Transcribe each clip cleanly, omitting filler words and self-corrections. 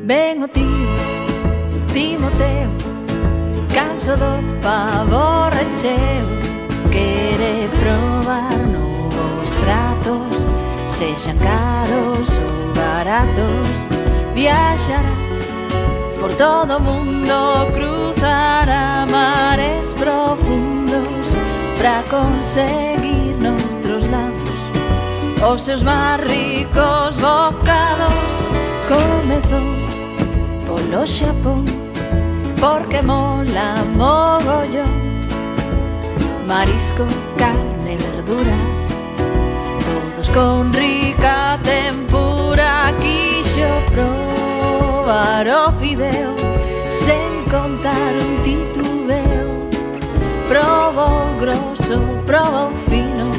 Ven o tío Timoteo, canso do pavo recheo, quere probar novos pratos, sexan caros ou baratos. Viaxará por todo o mundo, cruzará mares profundos para conseguir noutros lados os seus máis ricos bocados. Comezou polo Xapón porque mola mogollón, marisco, carne, verduras, todos con rica tempura. Quixo probar o fideo sen contar un titubeo, probou grosso, probou fino,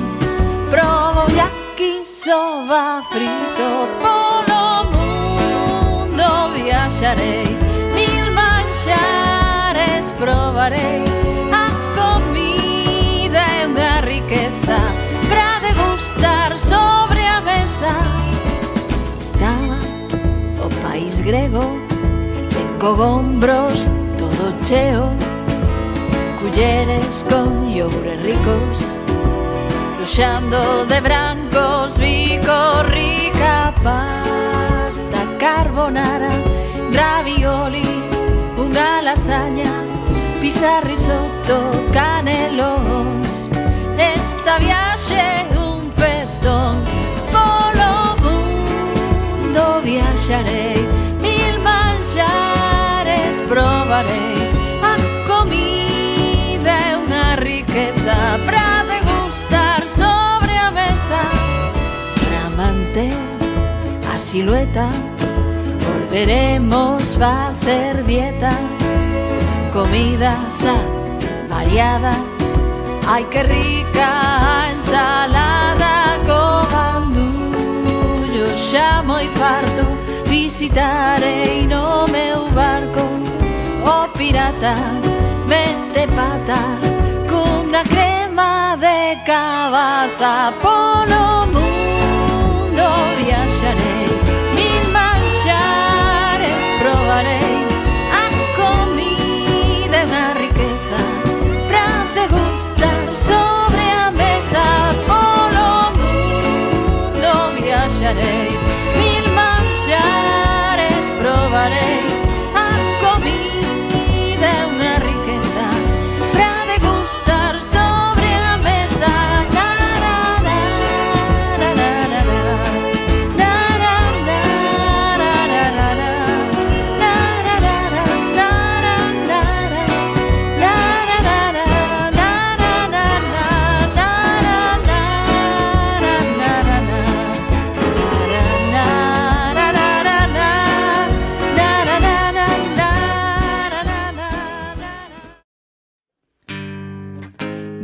probou yakisoba frito. Polo mundo viaxarei, mil manxares probarei, a comida é unha riqueza para degustar sobre a mesa. Estaba o país grego de cogombros todo cheo, culleres con iogures ricos, luxando de brancos bicos, rica pasta carbonara, raviolis, unha lasaña, pizza, risotto, canelóns. Esta viaxe un festón, polo mundo viaxarei, mil manxares probarei, a comida é unha riqueza para degustar sobre a mesa. Para manter a silueta volveremos facer dieta, comida variada, ai que rica a ensalada, co bandullo xa moi farto, visitarei no meu barco o pirata mete pata cunha crema de cabaza. Polo mundo viaxarei, mil manxares probarei, a comida é unha riqueza para degustar sobre a mesa. Polo mundo viaxarei, mil manxares probarei, a comida é unha riqueza para degustar sobre a mesa.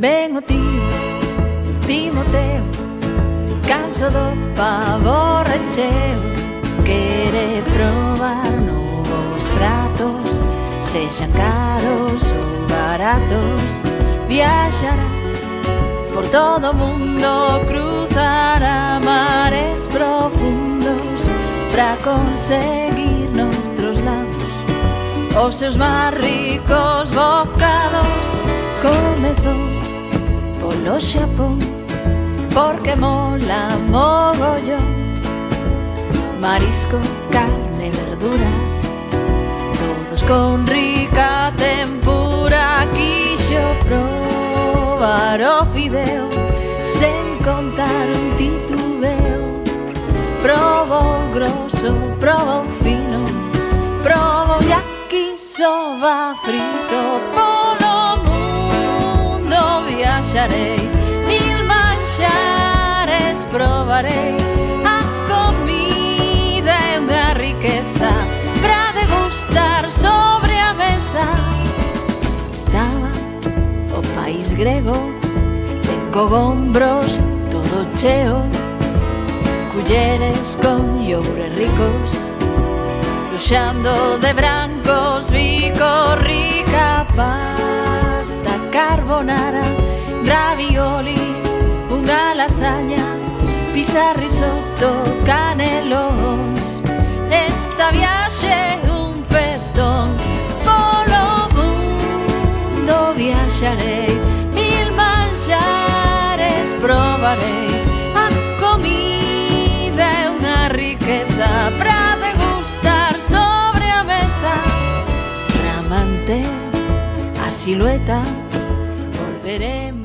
Ven o tío Timoteo, canso do pavo recheo, quere probar novos pratos, sexan caros ou baratos. Viaxará por todo o mundo, cruzará mares profundos para conseguir noutros lados os seus máis ricos bocados. Comezou polo Xapón porque mola mogollón, marisco, carne, verduras, todos con rica tempura. Quixo probar o fideo sen contar un titubeo, probou grosso, probou fino, probou yakisoba frito. Polo mundo viaxarei, mil manxares probarei, a comida é unha riqueza para degustar sobre a mesa. Estaba o país grego de cogombros todo cheo, culleres con iogures ricos, luxando de brancos bicos, rica pasta carbonara, raviolis, unha lasaña, pizza, risotto, canelóns. Esta viaxe viaxarei, mil manxares probarei. A comida é unha riqueza para degustar sobre a mesa. Para manter a silueta volveremos